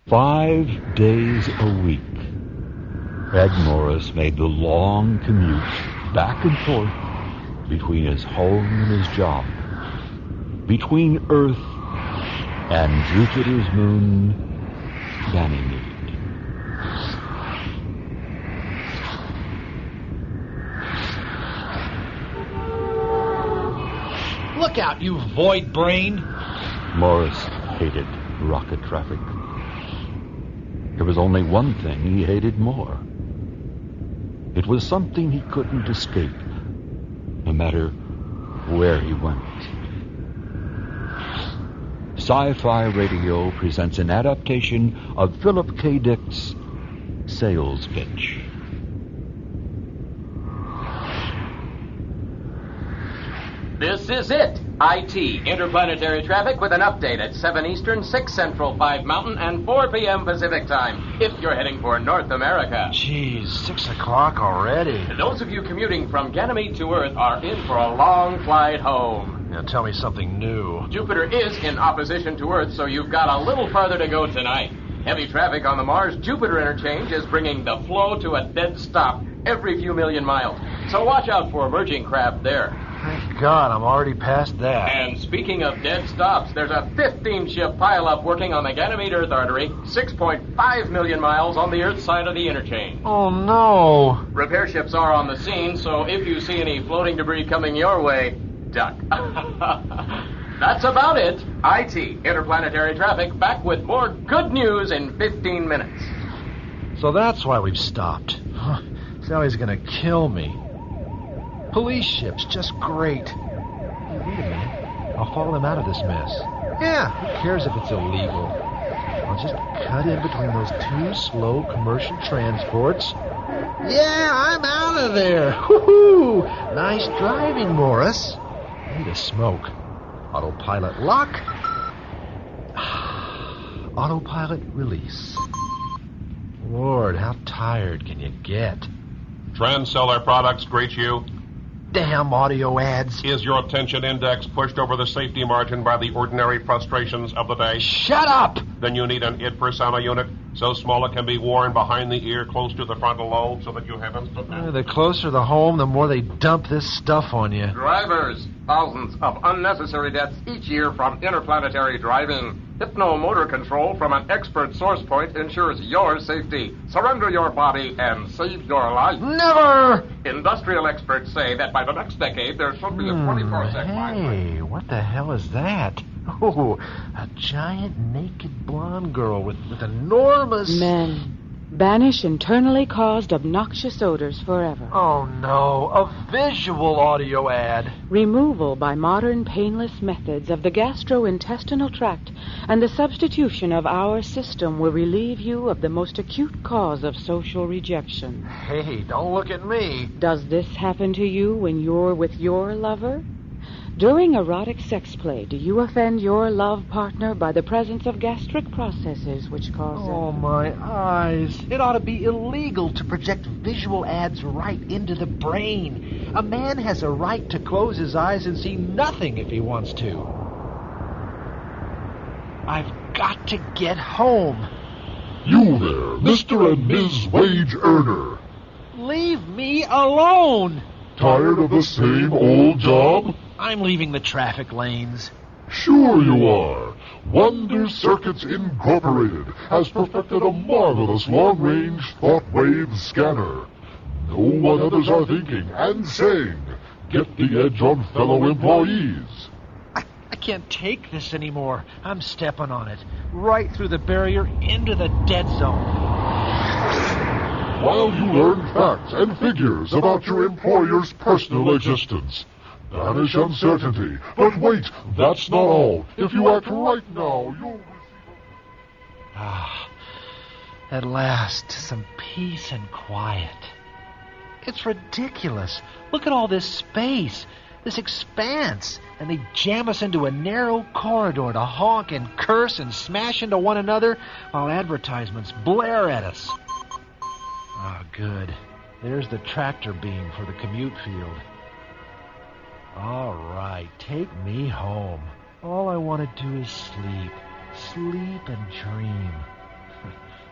5 days a week, Ed Morris made the long commute back and forth between his home and his job, between Earth and Jupiter's moon, Ganymede. Look out, you void brain! Morris hated rocket traffic. There was only one thing he hated more. It was something he couldn't escape, no matter where he went. Sci-fi Radio presents an adaptation of Philip K. Dick's Sales Pitch. This is it. IT, interplanetary traffic with an update at 7 Eastern, 6 Central, 5 Mountain, and 4 p.m. Pacific time, if you're heading for North America. Jeez, 6 o'clock already. Those of you commuting from Ganymede to Earth are in for a long flight home. Now tell me something new. Jupiter is in opposition to Earth, so you've got a little farther to go tonight. Heavy traffic on the Mars-Jupiter interchange is bringing the flow to a dead stop every few million miles. So watch out for emerging craft there. Thank God, I'm already past that. And speaking of dead stops, there's a 15-ship pileup working on the Ganymede Earth artery, 6.5 million miles on the Earth side of the interchange. Oh, no. Repair ships are on the scene, so if you see any floating debris coming your way, duck. That's about it. IT, interplanetary traffic, back with more good news in 15 minutes. So that's why we've stopped. Sally's gonna kill me. Police ships, just great. Hey, wait a minute. I'll follow them out of this mess. Yeah, who cares if it's illegal? I'll just cut in between those two slow commercial transports. Yeah, I'm out of there. Woo-hoo! Nice driving, Morris. I need a smoke. Autopilot lock. Autopilot release. Lord, how tired can you get? Trendseller Products greets you. Damn audio ads. Is your attention index pushed over the safety margin by the ordinary frustrations of the day? Shut up! Then you need an id persona unit, so small it can be worn behind the ear close to the frontal lobe so that you have instant... The closer the home, the more they dump this stuff on you. Drivers, thousands of unnecessary deaths each year from interplanetary driving. Hypno-motor control from an expert source point ensures your safety. Surrender your body and save your life. Never! Industrial experts say that by the next decade, there should be a 24-sec Hey, what the hell is that? Oh, a giant naked blonde girl with enormous... Men. Banish internally caused obnoxious odors forever. Oh, no. A visual audio ad. Removal by modern painless methods of the gastrointestinal tract and the substitution of our system will relieve you of the most acute cause of social rejection. Hey, don't look at me. Does this happen to you when you're with your lover? During erotic sex play, do you offend your love partner by the presence of gastric processes which cause... Oh, my eyes. It ought to be illegal to project visual ads right into the brain. A man has a right to close his eyes and see nothing if he wants to. I've got to get home. You there, Mr. and Ms. Wage Earner. Leave me alone. Tired of the same old job? I'm leaving the traffic lanes. Sure you are. Wonder Circuits Incorporated has perfected a marvelous long-range thought wave scanner. Know what others are thinking and saying. Get the edge on fellow employees. I can't take this anymore. I'm stepping on it. Right through the barrier into the dead zone. While you learn facts and figures about your employer's personal existence. Banish uncertainty. But wait, that's not all. If you act right now, you'll receive at last, some peace and quiet. It's ridiculous. Look at all this space, this expanse, and they jam us into a narrow corridor to honk and curse and smash into one another while advertisements blare at us. Oh, good. There's the tractor beam for the commute field. All right, take me home. All I want to do is sleep. Sleep and dream.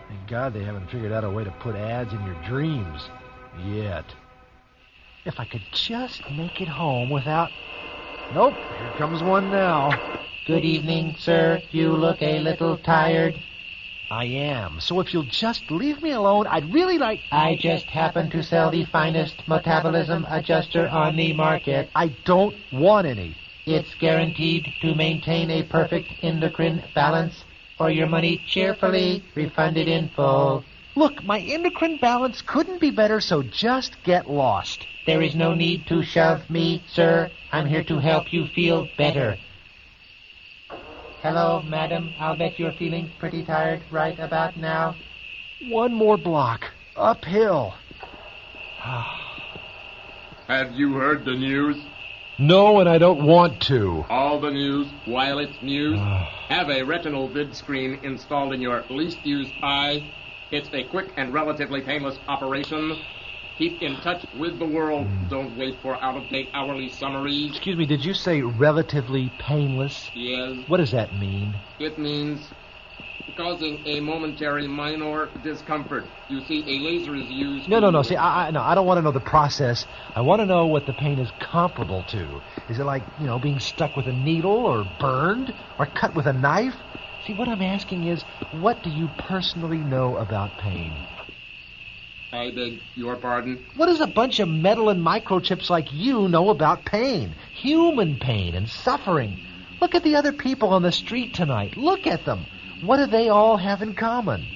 Thank God they haven't figured out a way to put ads in your dreams. Yet. If I could just make it home without... Nope, here comes one now. Good evening, sir. You look a little tired. I am. So if you'll just leave me alone, I'd really like... I just happen to sell the finest metabolism adjuster on the market. I don't want any. It's guaranteed to maintain a perfect endocrine balance. For your money cheerfully, refunded in full. Look, my endocrine balance couldn't be better, so just get lost. There is no need to shove me, sir. I'm here to help you feel better. Hello, madam. I'll bet you're feeling pretty tired right about now. One more block. Uphill. Have you heard the news? No, and I don't want to. All the news, while it's news. Have a retinal vid screen installed in your least used eye. It's a quick and relatively painless operation. Keep in touch with the world. Don't wait for out-of-date hourly summaries. Excuse me, did you say relatively painless? Yes. What does that mean? It means causing a momentary minor discomfort. You see, a laser is used... No. See, I don't want to know the process. I want to know what the pain is comparable to. Is it like, being stuck with a needle or burned or cut with a knife? See, what I'm asking is, what do you personally know about pain? I beg your pardon? What does a bunch of metal and microchips like you know about pain? Human pain and suffering. Look at the other people on the street tonight. Look at them. What do they all have in common?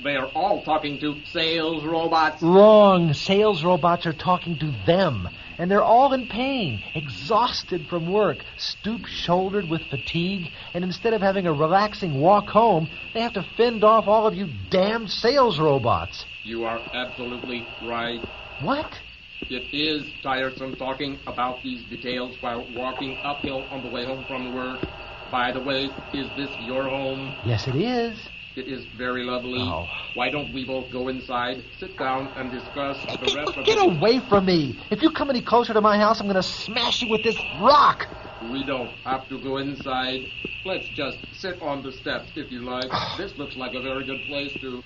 They are all talking to sales robots. Wrong. Sales robots are talking to them. And they're all in pain, exhausted from work, stoop-shouldered with fatigue, and instead of having a relaxing walk home, they have to fend off all of you damn sales robots. You are absolutely right. What? It is tiresome talking about these details while walking uphill on the way home from work. By the way, is this your home? Yes, it is. It is very lovely. Oh. Why don't we both go inside, sit down, and discuss the rest of Get away from me! If you come any closer to my house, I'm going to smash you with this rock! We don't have to go inside. Let's just sit on the steps, if you like. This looks like a very good place to...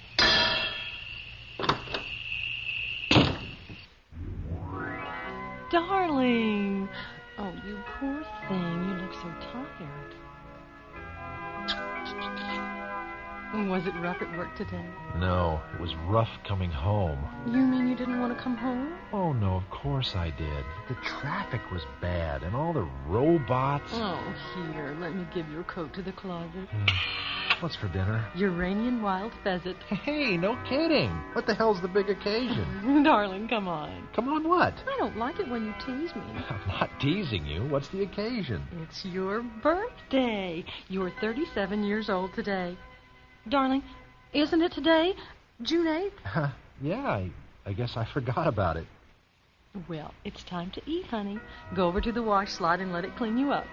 Darling! Oh, you poor thing. You look so tired. Was it rough at work today? No, it was rough coming home. You mean you didn't want to come home? Oh, no, of course I did. The traffic was bad, and all the robots... Oh, here, let me give your coat to the closet. What's for dinner? Uranian wild pheasant. Hey, no kidding. What the hell's the big occasion? Darling, come on. Come on what? I don't like it when you tease me. I'm not teasing you. What's the occasion? It's your birthday. You're 37 years old today. Darling, isn't it today? June 8th? Yeah, I guess I forgot about it. Well, it's time to eat, honey. Go over to the wash slide and let it clean you up.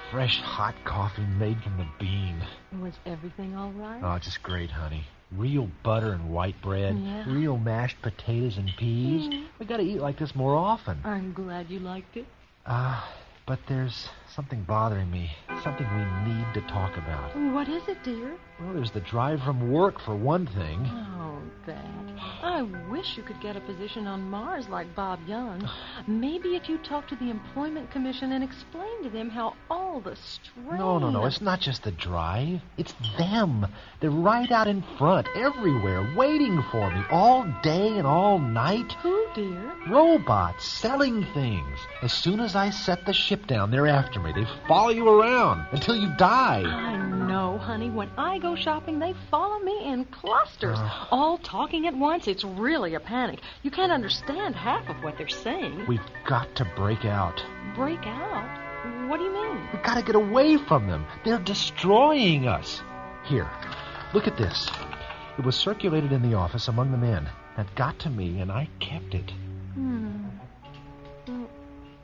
Fresh hot coffee made from the bean. Was everything all right? Oh, just great, honey. Real butter and white bread. Yeah. Real mashed potatoes and peas. We gotta eat like this more often. I'm glad you liked it. But there's something bothering me. Something we need to talk about. What is it, dear? Well, there's the drive from work, for one thing. Oh, that. I wish you could get a position on Mars like Bob Young. Maybe if you talk to the Employment Commission and explain to them how all the strain... No. It's not just the drive. It's them. They're right out in front, everywhere, waiting for me, all day and all night. Who, dear? Robots selling things. As soon as I set the ship down, they're after me. They follow you around until you die. I know, honey. When I go shopping, they follow me in clusters, all talking at once. It's really a panic. You can't understand half of what they're saying. We've got to break out. Break out? What do you mean? We've got to get away from them. They're destroying us. Here, look at this. It was circulated in the office among the men. That got to me, and I kept it.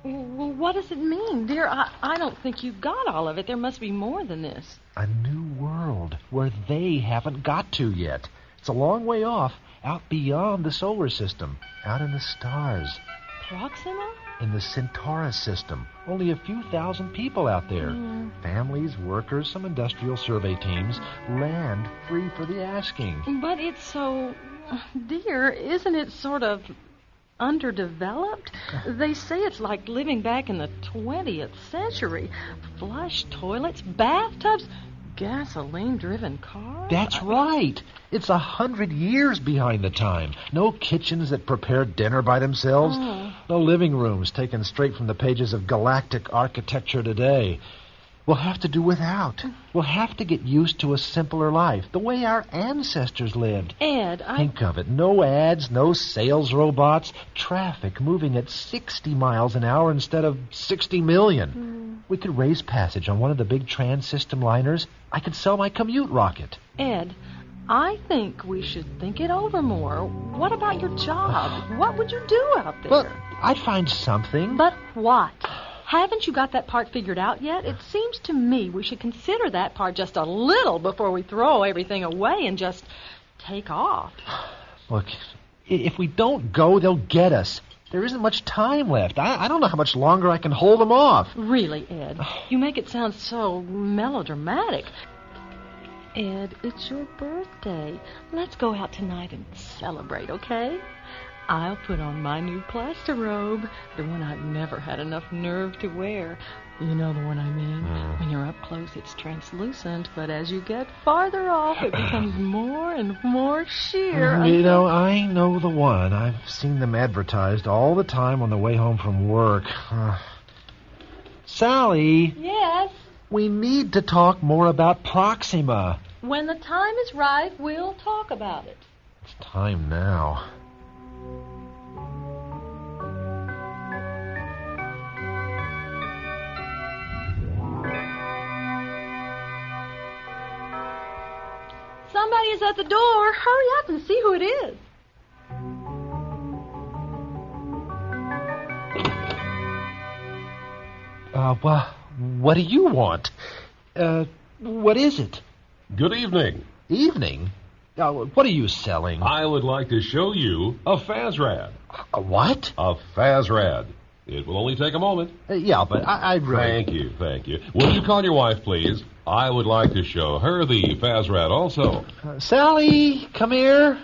Well, what does it mean? Dear, I don't think you got all of it. There must be more than this. A new world where they haven't got to yet. It's a long way off, out beyond the solar system, out in the stars. Proxima? In the Centaurus system. Only a few thousand people out there. Families, workers, some industrial survey teams, land free for the asking. But it's so... Dear, isn't it sort of underdeveloped? They say it's like living back in the 20th century. Flush toilets, bathtubs, gasoline-driven cars. That's right. It's 100 years behind the time. No kitchens that prepare dinner by themselves. No living rooms taken straight from the pages of galactic architecture today. We'll have to do without. We'll have to get used to a simpler life, the way our ancestors lived. Ed, Think of it. No ads, no sales robots, traffic moving at 60 miles an hour instead of 60 million. We could raise passage on one of the big trans-system liners. I could sell my commute rocket. Ed, I think we should think it over more. What about your job? What would you do out there? Well, I'd find something. But what? Haven't you got that part figured out yet? It seems to me we should consider that part just a little before we throw everything away and just take off. Look, if we don't go, they'll get us. There isn't much time left. I don't know how much longer I can hold them off. Really, Ed, you make it sound so melodramatic. Ed, it's your birthday. Let's go out tonight and celebrate, okay? I'll put on my new plaster robe, the one I've never had enough nerve to wear. You know the one I mean. When you're up close, it's translucent, but as you get farther off, it becomes more and more sheer. You know, I know the one. I've seen them advertised all the time on the way home from work. Sally? Yes? We need to talk more about Proxima. When the time is right, we'll talk about it. It's time now. Somebody is at the door. Hurry up and see who it is. Well, what do you want? What is it? Good evening. Evening? What are you selling? I would like to show you a fasrad. A what? A fasrad. It will only take a moment. Yeah, but I'd really... Thank you. Will you call your wife, please? I would like to show her the fasrad also. Sally, come here.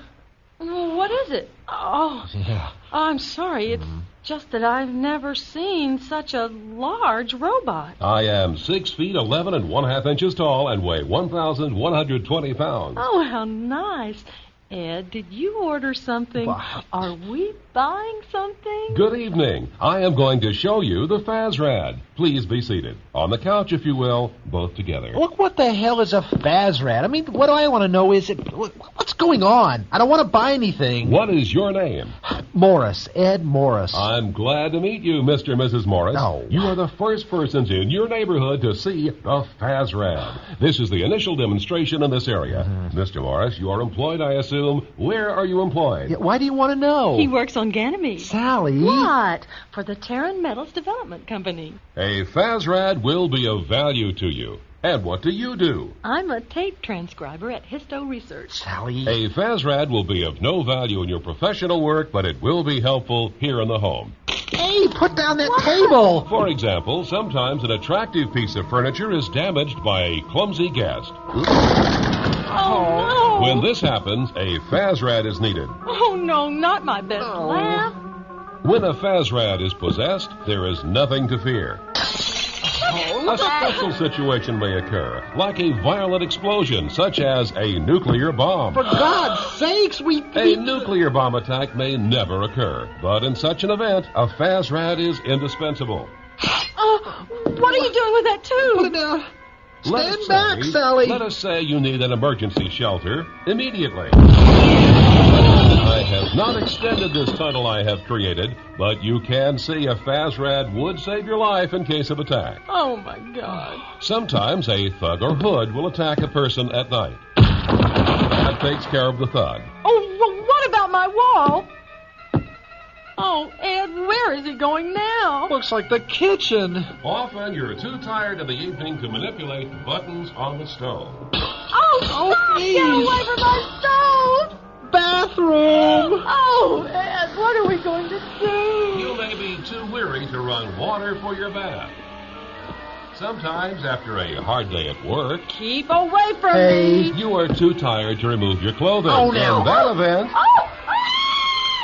What is it? Oh, yeah. I'm sorry. It's just that I've never seen such a large robot. I am 6 feet 11 and 1/2 inches tall and weigh 1,120 pounds. Oh, how nice. Ed, did you order something? Are we buying something? Good evening. I am going to show you the fasrad. Please be seated. On the couch, if you will, both together. Look, what the hell is a fasrad? I mean, what I want to know is, what's going on? I don't want to buy anything. What is your name? Morris, Ed Morris. I'm glad to meet you, Mr. and Mrs. Morris. No. You are the first persons in your neighborhood to see the fasrad. This is the initial demonstration in this area. Mr. Morris, you are employed, I assume. Where are you employed? Yeah, why do you want to know? He works on Ganymede. Sally. What? For the Terran Metals Development Company. A fasrad will be of value to you. And what do you do? I'm a tape transcriber at Histo Research. Sally. A fasrad will be of no value in your professional work, but it will be helpful here in the home. Hey, put down that table. For example, sometimes an attractive piece of furniture is damaged by a clumsy guest. Oh, no. When this happens, a fasrad is needed. Oh, no, not my best laugh. When a fasrad is possessed, there is nothing to fear. A special situation may occur, like a violent explosion, such as a nuclear bomb. For God's sakes, A nuclear bomb attack may never occur, but in such an event, a fasrad is indispensable. Oh, what are you doing with that tube? Put it down. Stand back, Sally. Let us say you need an emergency shelter immediately. I have not extended this tunnel I have created, but you can see a fasrad would save your life in case of attack. Oh, my God. Sometimes a thug or hood will attack a person at night. That takes care of the thug. Oh, well, what about my wall? Oh, Ed, where is he going now? Looks like the kitchen. Often you're too tired in the evening to manipulate the buttons on the stove. Oh, stop! please. Get away from my stove! Bathroom. Oh, Ed, what are we going to do? You may be too weary to run water for your bath. Sometimes, after a hard day at work, Keep away from Hey. me. you are too tired to remove your clothing. Oh, no. In that event,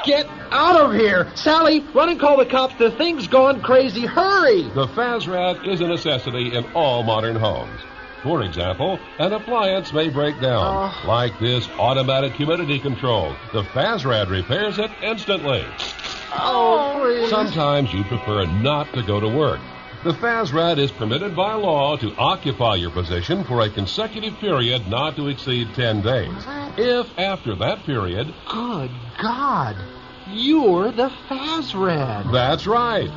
Get out of here! Sally, run and call the cops. The thing's gone crazy. Hurry! the fasrad is a necessity in all modern homes. For example, an appliance may break down, like this automatic humidity control. The fasrad repairs it instantly. Oh, please. Sometimes you prefer not to go to work. The fasrad is permitted by law to occupy your position for a consecutive period not to exceed 10 days. If after that period, Good God. You're the fasrad. that's right,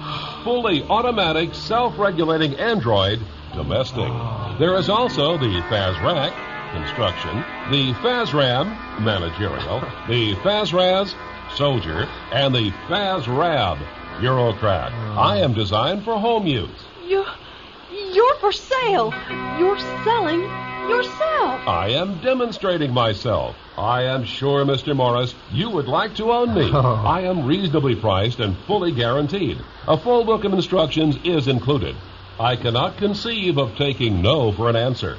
fully automatic, self-regulating android, domestic. There is also the fasrac, construction, the fasram, managerial, the fasraz, soldier, and the fasrab, bureaucrat. I am designed for home use. You're for sale. You're selling yourself. I am demonstrating myself. I am sure, Mr. Morris, you would like to own me. I am reasonably priced and fully guaranteed. A full book of instructions is included. I cannot conceive of taking no for an answer.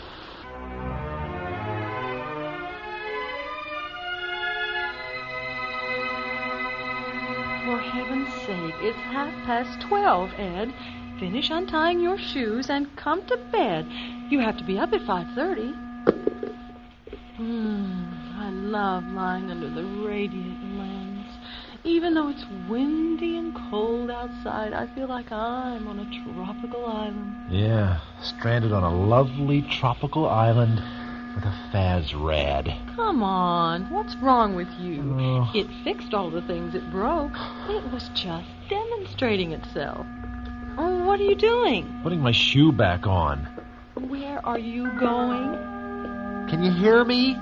For heaven's sake, it's 12:30, Ed. Finish untying your shoes and come to bed. You have to be up at 5:30. I love lying under the radiant lens. Even though it's windy and cold outside, I feel like I'm on a tropical island. Yeah, stranded on a lovely tropical island with a fasrad. Come on, what's wrong with you? Oh. It fixed all the things it broke. It was just demonstrating itself. Oh, what are you doing? Putting my shoe back on. Where are you going? Can you hear me?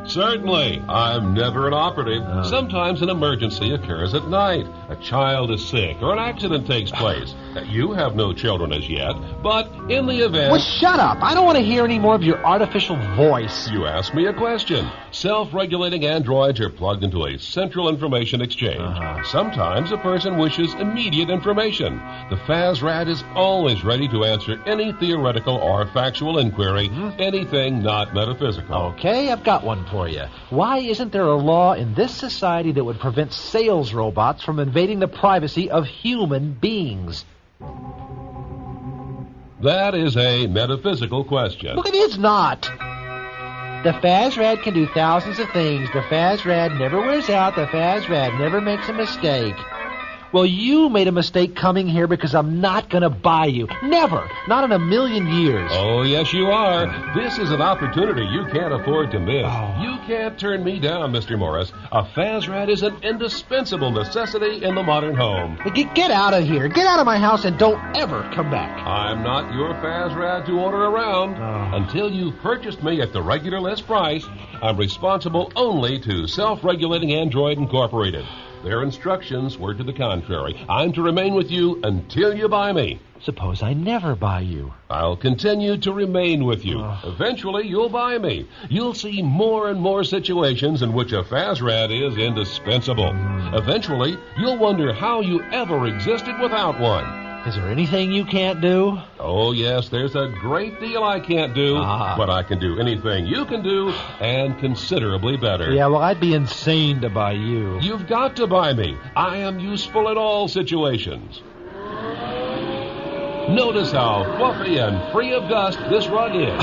Certainly. I'm never an operative. Sometimes an emergency occurs at night. A child is sick or an accident takes place. You have no children as yet, but in the event... Well, shut up. I don't want to hear any more of your artificial voice. You asked me a question. Self-regulating androids are plugged into a central information exchange. Sometimes a person wishes immediate information. The fasrad is always ready to answer any theoretical or factual inquiry, anything not metaphysical. Okay, I've got one for you. Why isn't there a law in this society that would prevent sales robots from invading the privacy of human beings? That is a metaphysical question. Look, it is not. The fasrad can do thousands of things. The fasrad never wears out. The fasrad never makes a mistake. Well, you made a mistake coming here because I'm not going to buy you. Never. Not in a million years. Oh, yes, you are. This is an opportunity you can't afford to miss. Oh. You can't turn me down, Mr. Morris. A fasrad is an indispensable necessity in the modern home. Get out of here. Get out of my house and don't ever come back. I'm not your fasrad to order around. Oh. Until you've purchased me at the regular list price, I'm responsible only to Self-Regulating Android Incorporated. Their instructions were to the contrary. I'm to remain with you until you buy me. Suppose I never buy you. I'll continue to remain with you. Eventually, you'll buy me. You'll see more and more situations in which a fasrad is indispensable. Eventually, you'll wonder how you ever existed without one. Is there anything you can't do? Oh, yes, there's a great deal I can't do, but I can do anything you can do, and considerably better. Yeah, well, I'd be insane to buy you. You've got to buy me. I am useful in all situations. Notice how fluffy and free of dust this rug is.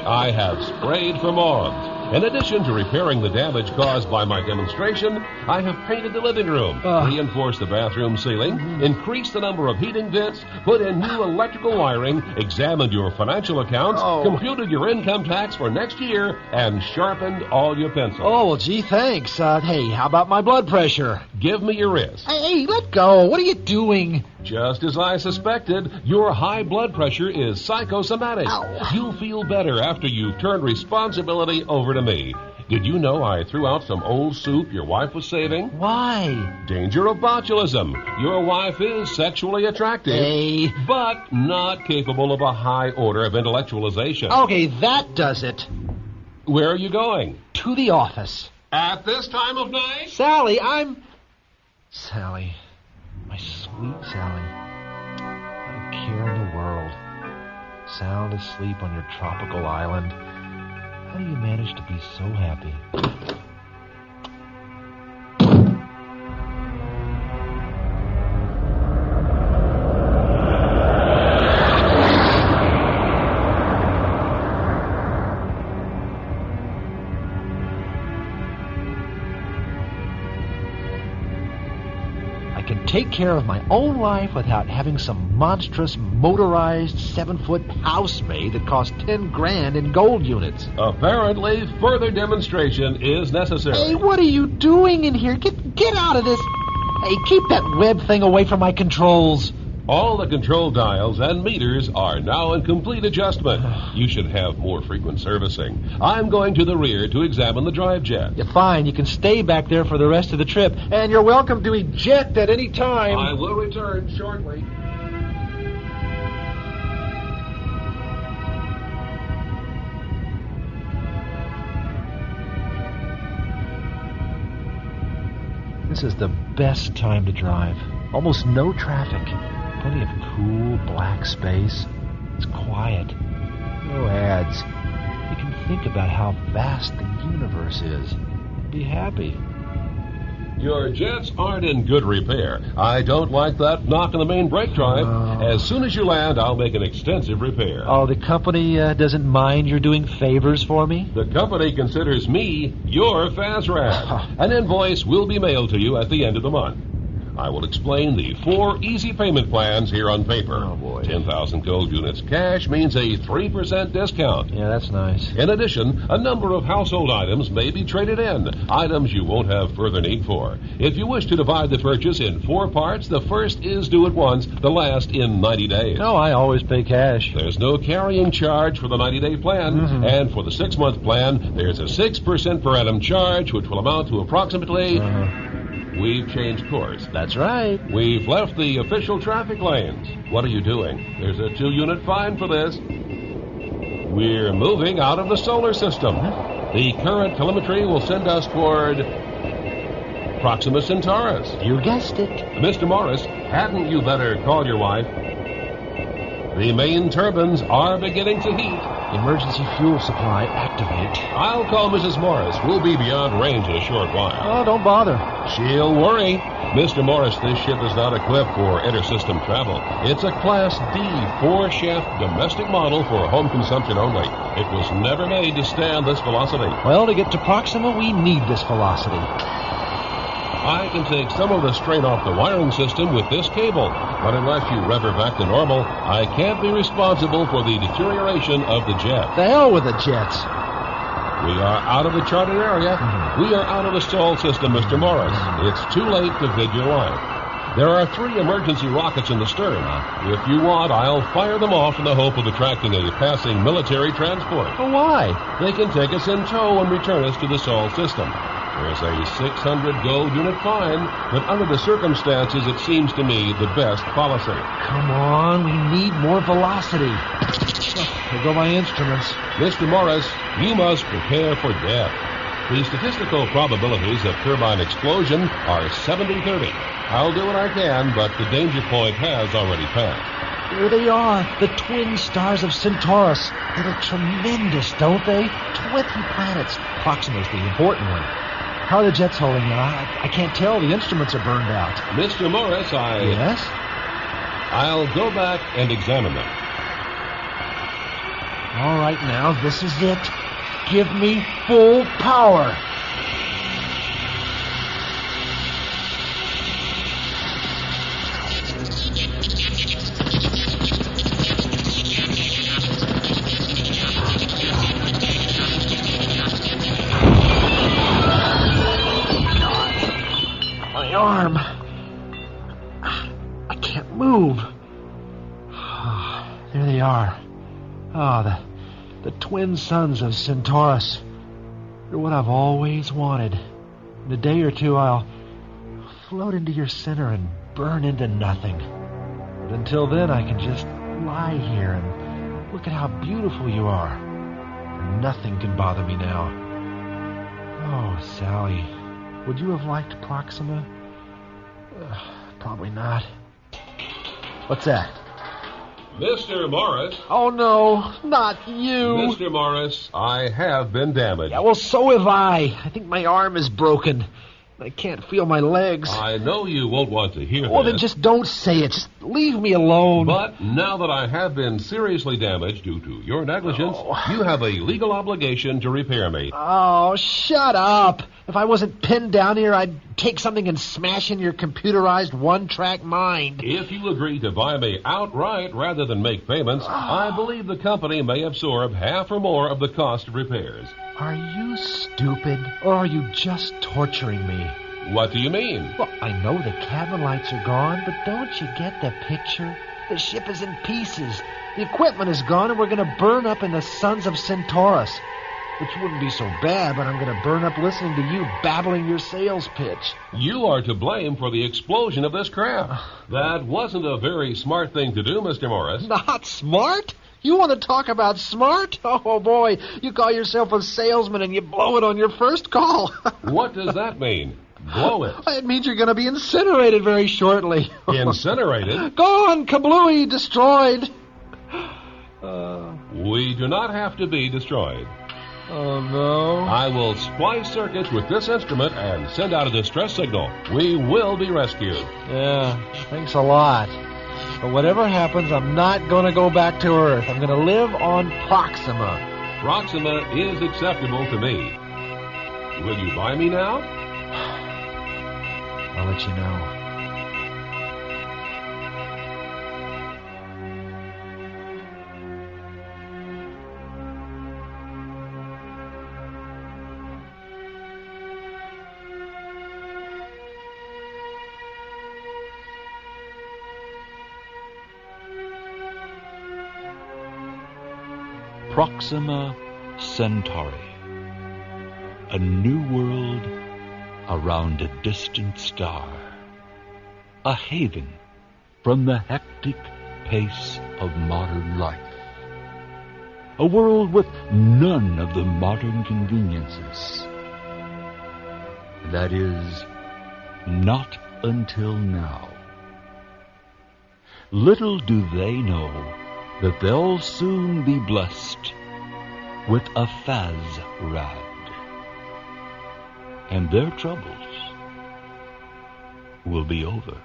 I have sprayed for moths. In addition to repairing the damage caused by my demonstration, I have painted the living room, reinforced the bathroom ceiling, increased the number of heating vents, put in new electrical wiring, examined your financial accounts, computed your income tax for next year, and sharpened all your pencils. Oh, well, gee, thanks. Hey, how about my blood pressure? Give me your wrist. Hey, let go. What are you doing? Just as I suspected, your high blood pressure is psychosomatic. Ow. You'll feel better after you've turned responsibility over to me. Did you know I threw out some old soup your wife was saving? Why? Danger of botulism. Your wife is sexually attractive, Hey. but not capable of a high order of intellectualization. Okay, that does it. Where are you going? To the office. At this time of night? Sally, Sally. My sweet Sally. I don't care in the world. sound asleep on your tropical island. How do you manage to be so happy? Take care of my own life without having some monstrous motorized 7-foot house made that costs $10,000 in gold units. Apparently, further demonstration is necessary. Hey, what are you doing in here? Get out of this. Hey, keep that web thing away from my controls. All the control dials and meters are now in complete adjustment. You should have more frequent servicing. I'm going to the rear to examine the drive jet. Yeah, fine. You can stay back there for the rest of the trip, and you're welcome to eject at any time. I will return shortly. This is the best time to drive. Almost no traffic. Plenty of cool, black space. It's quiet. No ads. You can think about how vast the universe is. Be happy. Your jets aren't in good repair. I don't like that knock on the main brake drive. As soon as you land, I'll make an extensive repair. Oh, the company doesn't mind you're doing favors for me? The company considers me your fasrad. An invoice will be mailed to you at the end of the month. I will explain the 4 easy payment plans here on paper. Oh, boy. 10,000 gold units cash means a 3% discount. Yeah, that's nice. In addition, a number of household items may be traded in, items you won't have further need for. If you wish to divide the purchase in 4 parts, the first is due at once, the last in 90 days. No, I always pay cash. There's no carrying charge for the 90-day plan, and for the 6-month plan, there's a 6% per annum charge, which will amount to approximately... We've changed course. That's right. We've left the official traffic lanes. What are you doing? There's a 2-unit fine for this. We're moving out of the solar system. The current telemetry will send us toward Proxima Centaurus. You guessed it. Mr. Morris, hadn't you better call your wife? The main turbines are beginning to heat. Emergency fuel supply activate. I'll call Mrs. Morris. We'll be beyond range in a short while. Oh, don't bother. She'll worry. Mr. Morris, this ship is not equipped for intersystem travel. It's a Class D 4-shaft domestic model for home consumption only. It was never made to stand this velocity. Well, to get to Proxima, we need this velocity. I can take some of the strain off the wiring system with this cable, but unless you rev her back to normal, I can't be responsible for the deterioration of the jet. The hell with the jets. We are out of the charted area. We are out of the stall system, Mr. Morris. It's too late to vid your life. There are 3 emergency rockets in the stern. If you want, I'll fire them off in the hope of attracting a passing military transport. Oh, why? They can take us in tow and return us to the stall system. There's a 600 gold unit fine, but under the circumstances, it seems to me the best policy. Come on, we need more velocity. There go my instruments. Mr. Morris, you must prepare for death. The statistical probabilities of turbine explosion are 70-30. I'll do what I can, but the danger point has already passed. There they are, the twin stars of Centaurus. They look tremendous, don't they? 20 planets. Proxima's the important one. How are the jets holding now? I can't tell. The instruments are burned out. Mr. Morris, Yes? I'll go back and examine them. All right, now, this is it. Give me full power. My arm. I can't move. There they are. Oh, the twin suns of Centaurus. They're what I've always wanted. In a day or two, I'll float into your center and burn into nothing. But until then, I can just lie here and look at how beautiful you are. And nothing can bother me now. Oh, Sally, would you have liked Proxima? Probably not. What's that? Mr. Morris. Oh, no, not you. Mr. Morris, I have been damaged. Yeah, well, so have I. I think my arm is broken. I can't feel my legs. I know you won't want to hear Well, this. then just don't say it. Just leave me alone. But now that I have been seriously damaged due to your negligence, you have a legal obligation to repair me. Oh, shut up. If I wasn't pinned down here, I'd take something and smash in your computerized one-track mind. If you agree to buy me outright rather than make payments, I believe the company may absorb half or more of the cost of repairs. Are you stupid, or are you just torturing me? What do you mean? Well, I know the cabin lights are gone, but don't you get the picture? The ship is in pieces. The equipment is gone, and we're going to burn up in the suns of Centaurus. Which wouldn't be so bad, but I'm going to burn up listening to you babbling your sales pitch. You are to blame for the explosion of this craft. That wasn't a very smart thing to do, Mr. Morris. Not smart? You want to talk about smart? Oh, boy, you call yourself a salesman and you blow it on your first call. What does that mean? Blow it. It means you're going to be incinerated very shortly. Incinerated? Gone, kablooey, destroyed. We do not have to be destroyed. Oh, no. I will splice circuits with this instrument and send out a distress signal. We will be rescued. Yeah, thanks a lot. But whatever happens, I'm not going to go back to Earth. I'm going to live on Proxima. Proxima is acceptable to me. Will you buy me now? I'll let you know. Proxima Centauri, a new world around a distant star, a haven from the hectic pace of modern life, a world with none of the modern conveniences. That is, not until now. Little do they know that they'll soon be blessed with a fasrad, and their troubles will be over.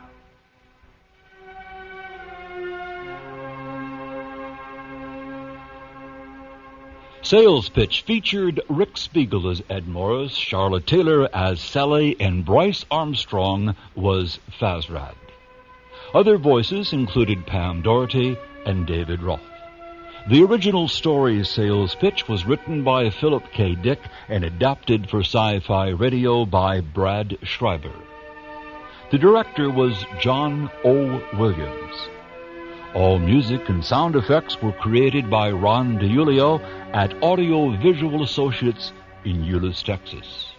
Sales Pitch featured Rick Spiegel as Ed Morris, Charlotte Taylor as Sally, and Bryce Armstrong was Fasrad. Other voices included Pam Doherty and David Roth. The original story Sales Pitch was written by Philip K. Dick and adapted for Sci-Fi Radio by Brad Schreiber. The director was John O. Williams. All music and sound effects were created by Ron DiUlio at Audio Visual Associates in Euless, Texas.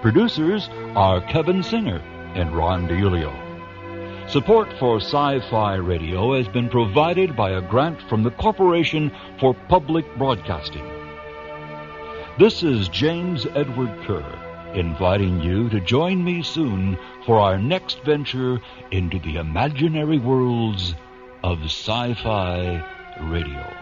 Producers are Kevin Singer and Ron DiUlio. Support for Sci-Fi Radio has been provided by a grant from the Corporation for Public Broadcasting. This is James Edward Kerr, inviting you to join me soon for our next venture into the imaginary worlds of Sci-Fi Radio.